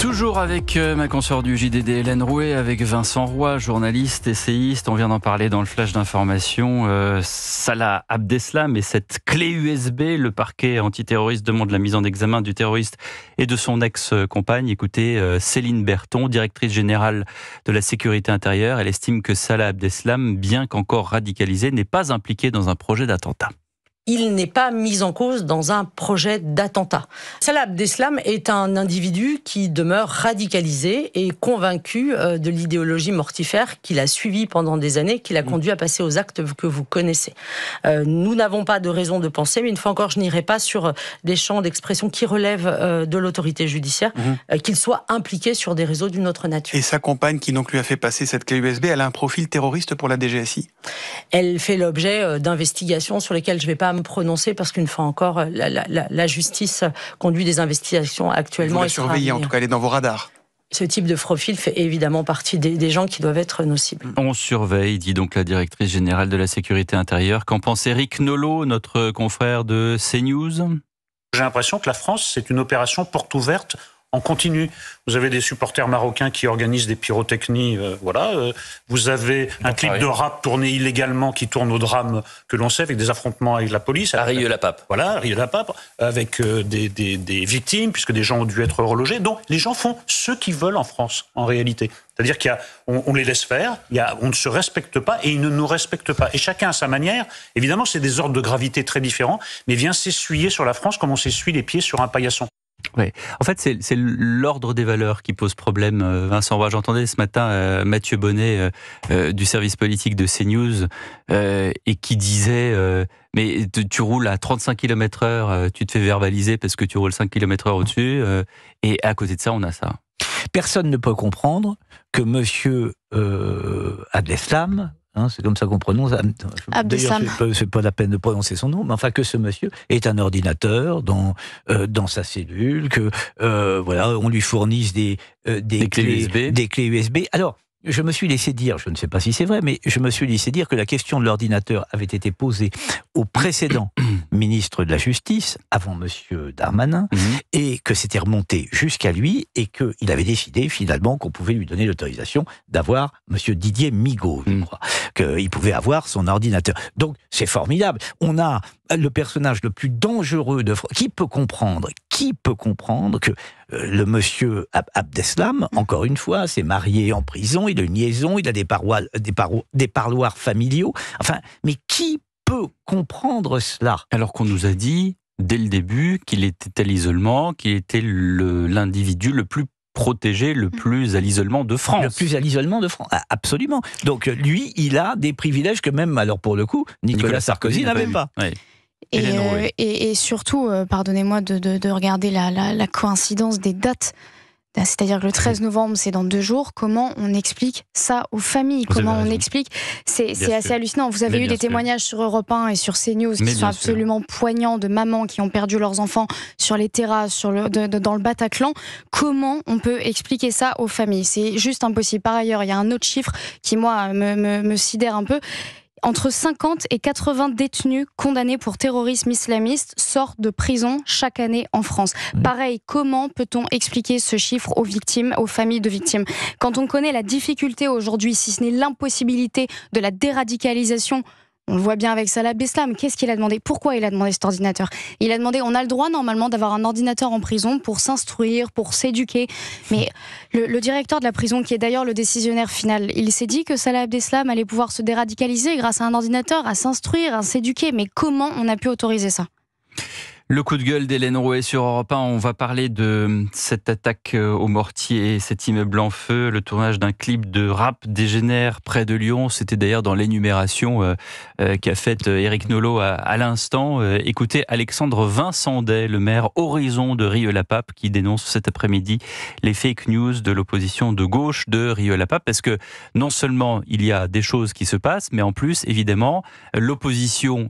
Toujours avec ma consoeur du JDD Hélène Rouet, avec Vincent Roy, journaliste, essayiste. On vient d'en parler dans le flash d'information. Salah Abdeslam et cette clé USB, le parquet antiterroriste demande la mise en examen du terroriste et de son ex-compagne. Écoutez, Céline Berton, directrice générale de la sécurité intérieure. Elle estime que Salah Abdeslam, bien qu'encore radicalisé, n'est pas impliqué dans un projet d'attentat. Il n'est pas mis en cause dans un projet d'attentat. Salah Abdeslam est un individu qui demeure radicalisé et convaincu de l'idéologie mortifère qu'il a suivie pendant des années, qui l'a conduit à passer aux actes que vous connaissez. Nous n'avons pas de raison de penser, mais une fois encore, je n'irai pas sur des champs d'expression qui relèvent de l'autorité judiciaire, qu'il soit impliqué sur des réseaux d'une autre nature. Et sa compagne, qui donc lui a fait passer cette clé USB, elle a un profil terroriste pour la DGSI ? Elle fait l'objet d'investigations sur lesquelles je ne vais pas me prononcer parce qu'une fois encore, la justice conduit des investigations actuellement. Vous la surveillez, en tout cas, elle est dans vos radars. Ce type de profil fait évidemment partie des gens qui doivent être nos cibles. On surveille, dit donc la directrice générale de la sécurité intérieure. Qu'en pense Éric Nolot, notre confrère de CNews ? J'ai l'impression que la France, c'est une opération porte ouverte en continu. Vous avez des supporters marocains qui organisent des pyrotechnies, Vous avez un clip de rap tourné illégalement qui tourne au drame que l'on sait, avec des affrontements avec la police. À Rieux-la-Pape. Voilà, à Rieux-la-Pape, avec des victimes, puisque des gens ont dû être relogés. Donc, les gens font ce qu'ils veulent en France, en réalité. C'est-à-dire qu'on les laisse faire, on ne se respecte pas et ils ne nous respectent pas. Et chacun à sa manière, évidemment, c'est des ordres de gravité très différents, mais vient s'essuyer sur la France comme on s'essuie les pieds sur un paillasson. Oui. En fait, c'est l'ordre des valeurs qui pose problème, Vincent Roy. J'entendais ce matin Mathieu Bonnet du service politique de CNews et qui disait mais tu roules à 35 km/h, tu te fais verbaliser parce que tu roules 5 km/h au-dessus et à côté de ça, on a ça. Personne ne peut comprendre que monsieur Abdeslam, c'est comme ça qu'on prononce. D'ailleurs, c'est pas la peine de prononcer son nom, mais enfin que ce monsieur est un ordinateur dans sa cellule, que on lui fournisse des clés USB. Alors, je me suis laissé dire, je ne sais pas si c'est vrai, mais je me suis laissé dire que la question de l'ordinateur avait été posée au précédent ministre de la Justice, avant monsieur Darmanin, et que c'était remonté jusqu'à lui, et qu'il avait décidé finalement qu'on pouvait lui donner l'autorisation d'avoir monsieur Didier Migaud, je crois, qu'il pouvait avoir son ordinateur. Donc, c'est formidable. On a le personnage le plus dangereux de France. Qui peut comprendre que le monsieur Abdeslam, encore une fois, s'est marié en prison, il a une liaison, il a des parloirs familiaux. Enfin, mais qui peut comprendre cela ? Alors qu'on nous a dit, dès le début, qu'il était à l'isolement, qu'il était l'individu le plus protégé, le plus à l'isolement de France. Le plus à l'isolement de France, absolument. Donc lui, il a des privilèges que même, alors pour le coup, Nicolas Sarkozy n'avait pas. Ouais. Et surtout, pardonnez-moi de regarder la coïncidence des dates. C'est-à-dire que le 13 novembre, c'est dans 2 jours. Comment on explique ça aux familles ? Comment on explique ? C'est assez hallucinant. Vous avez eu des témoignages sur Europe 1 et sur CNews qui sont absolument poignants de mamans qui ont perdu leurs enfants sur les terrasses, dans le Bataclan. Comment on peut expliquer ça aux familles ? C'est juste impossible. Par ailleurs, il y a un autre chiffre qui, moi, me sidère un peu. Entre 50 et 80 détenus condamnés pour terrorisme islamiste sortent de prison chaque année en France. Pareil, comment peut-on expliquer ce chiffre aux victimes, aux familles de victimes ? Quand on connaît la difficulté aujourd'hui, si ce n'est l'impossibilité de la déradicalisation, on le voit bien avec Salah Abdeslam. Qu'est-ce qu'il a demandé ? Pourquoi il a demandé cet ordinateur ? Il a demandé, on a le droit normalement d'avoir un ordinateur en prison pour s'instruire, pour s'éduquer. Mais le directeur de la prison, qui est d'ailleurs le décisionnaire final, il s'est dit que Salah Abdeslam allait pouvoir se déradicaliser grâce à un ordinateur, à s'instruire, à s'éduquer. Mais comment on a pu autoriser ça ? Le coup de gueule d'Hélène Rouet sur Europe 1, on va parler de cette attaque au mortier, cet immeuble en feu, le tournage d'un clip de rap dégénère près de Lyon. C'était d'ailleurs dans l'énumération qu'a faite Éric Nolot à l'instant. Écoutez Alexandre Vincendet, le maire Horizon de Rieux-la-Pape, qui dénonce cet après-midi les fake news de l'opposition de gauche de Rieux-la-Pape, parce que non seulement il y a des choses qui se passent, mais en plus, évidemment, l'opposition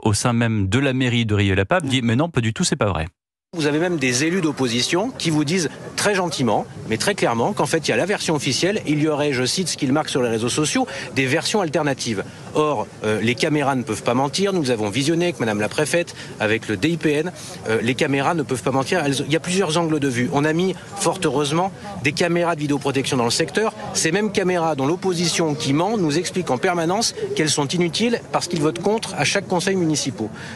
au sein même de la mairie de Rieux-la-Pape dit mais non, pas du tout, c'est pas vrai. Vous avez même des élus d'opposition qui vous disent très gentiment, mais très clairement, qu'en fait, il y a la version officielle, il y aurait, je cite ce qu'ils marquent sur les réseaux sociaux, des versions alternatives. Or, les caméras ne peuvent pas mentir. Nous avons visionné avec Madame la Préfète, avec le DIPN. Les caméras ne peuvent pas mentir. Il y a plusieurs angles de vue. On a mis, fort heureusement, des caméras de vidéoprotection dans le secteur. Ces mêmes caméras dont l'opposition qui ment nous explique en permanence qu'elles sont inutiles parce qu'ils votent contre à chaque conseil municipal.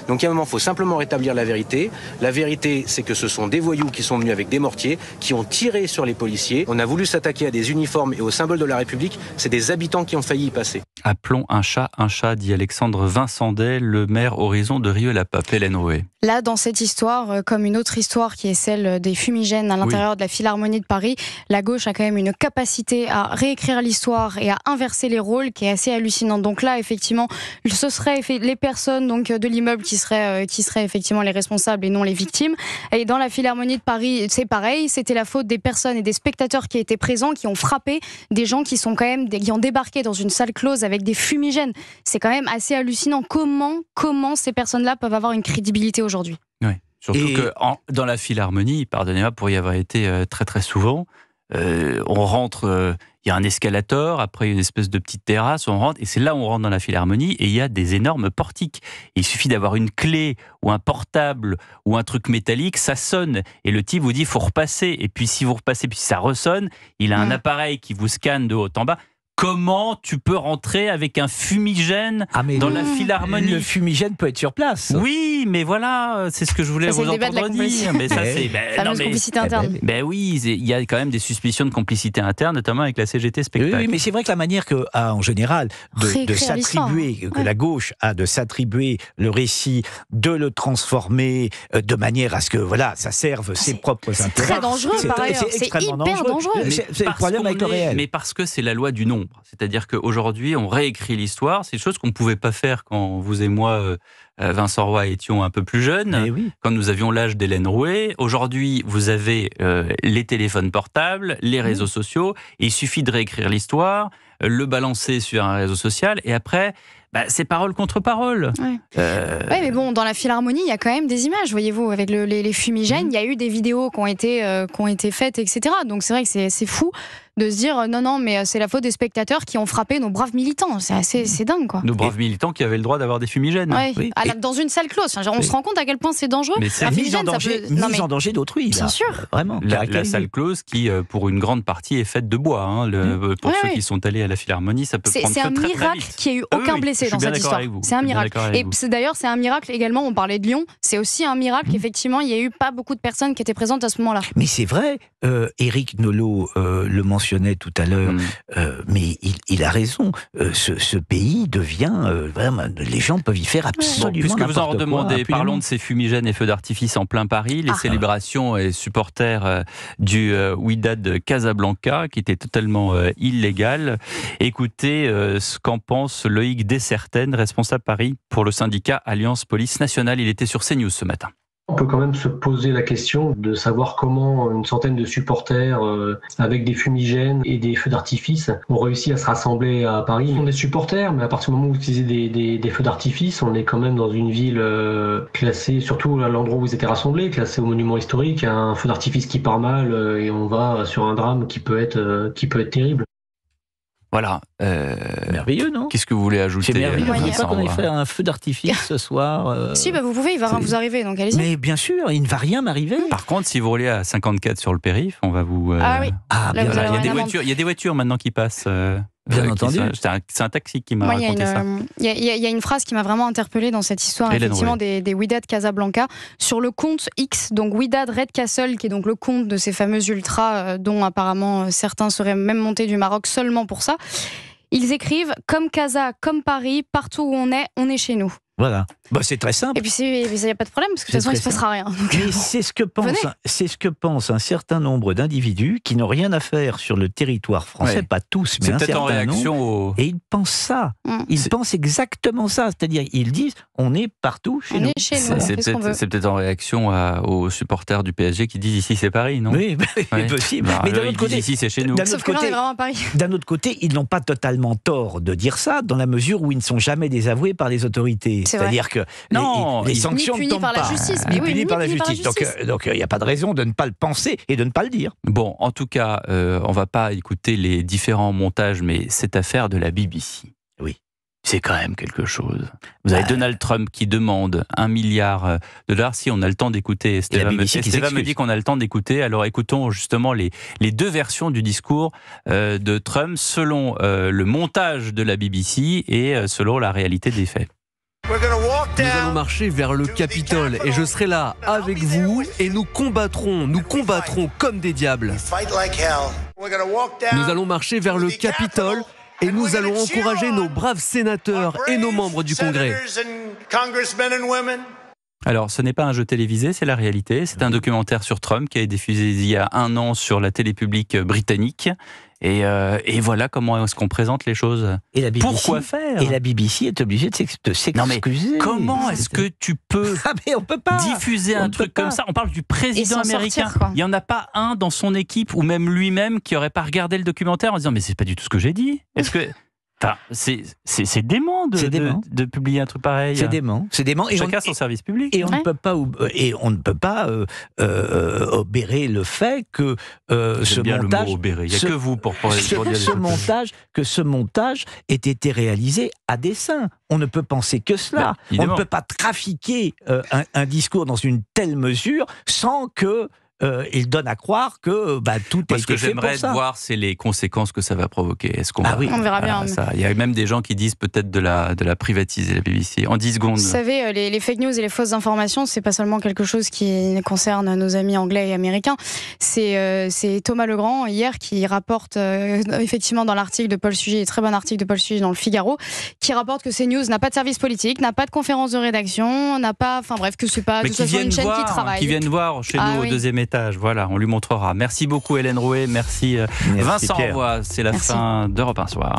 Donc à un moment, il faut simplement rétablir la vérité. La vérité, c'est que ce sont des voyous qui sont venus avec des mortiers, qui ont tiré sur les policiers. On a voulu s'attaquer à des uniformes et aux symboles de la République. C'est des habitants qui ont failli y passer. Appelons un chat, dit Alexandre Vincendet, le maire Horizon de Rieux-la-Pape. Hélène Rouet. Là, dans cette histoire, comme une autre histoire qui est celle des fumigènes à l'intérieur de la Philharmonie de Paris, la gauche a quand même une capacité à réécrire l'histoire et à inverser les rôles qui est assez hallucinante. Donc là, effectivement, ce seraient les personnes donc, de l'immeuble qui seraient effectivement les responsables et non les victimes. Et dans la Philharmonie de Paris, c'est pareil, c'était la faute des personnes et des spectateurs qui étaient présents, qui ont frappé des gens qui sont quand même qui ont débarqué dans une salle close avec des fumigènes. C'est quand même assez hallucinant. Comment ces personnes-là peuvent avoir une crédibilité aujourd'hui? Oui. Surtout que dans la Philharmonie, pardonnez-moi pour y avoir été très très souvent, on rentre, il y a un escalator, après une espèce de petite terrasse, on rentre, et c'est là où on rentre dans la Philharmonie, et il y a des énormes portiques. Et il suffit d'avoir une clé, ou un portable, ou un truc métallique, ça sonne, et le type vous dit, il faut repasser, et puis si vous repassez, puis si ça ressonne, il a un appareil qui vous scanne de haut en bas. Comment tu peux rentrer avec un fumigène dans la Philharmonie? Le fumigène peut être sur place. Oui, mais voilà, c'est ce que je voulais vous entendre dire. Mais ça, c'est complicité interne. Oui, il y a quand même des suspicions de complicité interne, notamment avec la CGT Spectacle. Oui, mais c'est vrai que la manière que a en général de s'attribuer, que la gauche a de s'attribuer le récit, de le transformer de manière à ce que ça serve ses propres intérêts. C'est très dangereux par ailleurs. C'est hyper dangereux. C'est le problème avec le réel. Mais parce que c'est la loi du nombre. C'est-à-dire qu'aujourd'hui, on réécrit l'histoire. C'est une chose qu'on ne pouvait pas faire quand vous et moi, Vincent Roy, étions un peu plus jeunes, quand nous avions l'âge d'Hélène Rouet. Aujourd'hui, vous avez les téléphones portables, les réseaux sociaux. Et il suffit de réécrire l'histoire, le balancer sur un réseau social, et après... c'est parole contre parole. Oui, mais bon, dans la Philharmonie, il y a quand même des images, voyez-vous, avec les fumigènes. Il y a eu des vidéos qui ont été faites, etc. Donc c'est vrai que c'est fou de se dire non, mais c'est la faute des spectateurs qui ont frappé nos braves militants. C'est dingue, quoi. Nos braves militants qui avaient le droit d'avoir des fumigènes. Oui. Dans une salle close. On se rend compte à quel point c'est dangereux. Mais c'est mise en danger d'autrui. Bien sûr. Vraiment. La salle close qui, pour une grande partie, est faite de bois. Pour ceux qui sont allés à la Philharmonie, ça peut prendre très, très vite. C'est un miracle qu'il n'y ait eu aucun blessé dans cette histoire. C'est un miracle. Et d'ailleurs, c'est un miracle également, on parlait de Lyon, c'est aussi un miracle qu'effectivement, il n'y a eu pas beaucoup de personnes qui étaient présentes à ce moment-là. Mais c'est vrai, Éric Nolot le mentionnait tout à l'heure, mais il a raison. Ce pays devient vraiment, les gens peuvent y faire absolument puisque n'importe vous en redemandez, quoi. parlons de ces fumigènes et feux d'artifice en plein Paris, les célébrations et supporters du Wydad Casablanca, qui était totalement illégal. Écoutez ce qu'en pense Loïc Dessertaines, responsable Paris pour le syndicat Alliance Police Nationale. Il était sur CNews ce matin. On peut quand même se poser la question de savoir comment une centaine de supporters avec des fumigènes et des feux d'artifice ont réussi à se rassembler à Paris. On est supporters, mais à partir du moment où vous utilisez des feux d'artifice, on est quand même dans une ville classée, surtout à l'endroit où vous étiez rassemblés, classée au monument historique. Un feu d'artifice qui part mal et on va sur un drame qui peut être terrible. Voilà. Merveilleux, non? Qu'est-ce que vous voulez ajouter? C'est merveilleux. Vous ne voulez pas qu'on ait fait un feu d'artifice ce soir? Si, vous pouvez, il va vous arriver, donc allez-y. Mais bien sûr, il ne va rien m'arriver. Par contre, si vous roulez à 54 sur le périph', on va vous... Ah oui. Il y a des voitures maintenant qui passent... Bien entendu. C'est un taxi qui m'a raconté ça. Il y a une phrase qui m'a vraiment interpellée dans cette histoire, effectivement, des Wydad Casablanca. Sur le compte X, donc Wydad Red Castle, qui est donc le compte de ces fameux ultras, dont apparemment certains seraient même montés du Maroc seulement pour ça. Ils écrivent « Comme Casa, comme Paris, partout où on est chez nous ». Voilà. C'est très simple. Et puis il n'y a pas de problème, parce que de toute façon, il ne se passera rien. Donc, mais c'est ce que pense un certain nombre d'individus qui n'ont rien à faire sur le territoire français, pas tous, mais un certain nombre. Et ils pensent ça. Ils pensent exactement ça. C'est-à-dire, ils disent, on est partout chez nous. C'est peut-être en réaction aux supporters du PSG qui disent, ici c'est Paris, non? Oui, possible. Mais d'un autre côté, ici c'est chez nous. Sauf que là, on est vraiment à Paris. D'un autre côté, ils n'ont pas totalement tort de dire ça, dans la mesure où ils ne sont jamais désavoués par les autorités. C'est-à-dire que les sanctions ne tombent pas. Punis par la justice. Donc il n'y a pas de raison de ne pas le penser et de ne pas le dire. Bon, en tout cas, on ne va pas écouter les différents montages, mais cette affaire de la BBC. Oui. c'est quand même quelque chose. Vous avez Donald Trump qui demande $1 milliard. Si on a le temps d'écouter, Esteva me dit qu'on a le temps d'écouter. Alors écoutons justement les deux versions du discours de Trump selon le montage de la BBC et selon la réalité des faits. Nous allons marcher vers le Capitole et je serai là avec vous et nous combattrons comme des diables. Nous allons marcher vers le Capitole et nous allons encourager nos braves sénateurs et nos membres du Congrès. Alors, ce n'est pas un jeu télévisé, c'est la réalité. C'est un documentaire sur Trump qui a été diffusé il y a 1 an sur la télé publique britannique. Et voilà comment est-ce qu'on présente les choses. Et la BBC, pourquoi faire? Et la BBC est obligée de s'excuser. Non mais comment est-ce que tu peux on peut pas diffuser un truc comme ça? On parle du président américain. Il n'y en a pas un dans son équipe ou même lui-même qui n'aurait pas regardé le documentaire en disant mais c'est pas du tout ce que j'ai dit. Est-ce que... Enfin, c'est dément de publier un truc pareil. C'est dément. Et chacun son service public. Et on ne peut pas obérer le fait que ce montage. Il n'y a que vous pour ce montage ait été réalisé à dessein. On ne peut penser que cela. On ne peut pas trafiquer un discours dans une telle mesure sans que il donne à croire que tout a été fait pour ça. Ce que j'aimerais voir, c'est les conséquences que ça va provoquer. Est-ce qu'on on verra bien. Ça. Il y a même des gens qui disent peut-être de la privatiser, la BBC, en 10 secondes. Vous savez, les fake news et les fausses informations, c'est pas seulement quelque chose qui concerne nos amis anglais et américains. C'est Thomas Legrand, hier, qui rapporte, effectivement, dans l'article de Paul Sugy, très bon article de Paul Sugy dans le Figaro, qui rapporte que CNews n'a pas de service politique, n'a pas de conférence de rédaction, n'a pas... Enfin bref, que c'est pas de toute façon une chaîne qui travaille. Qui viennent voir chez nous au 2e étage. Voilà, on lui montrera. Merci beaucoup Hélène Rouet, merci Vincent Roy. C'est la fin d'Europe 1 Soir.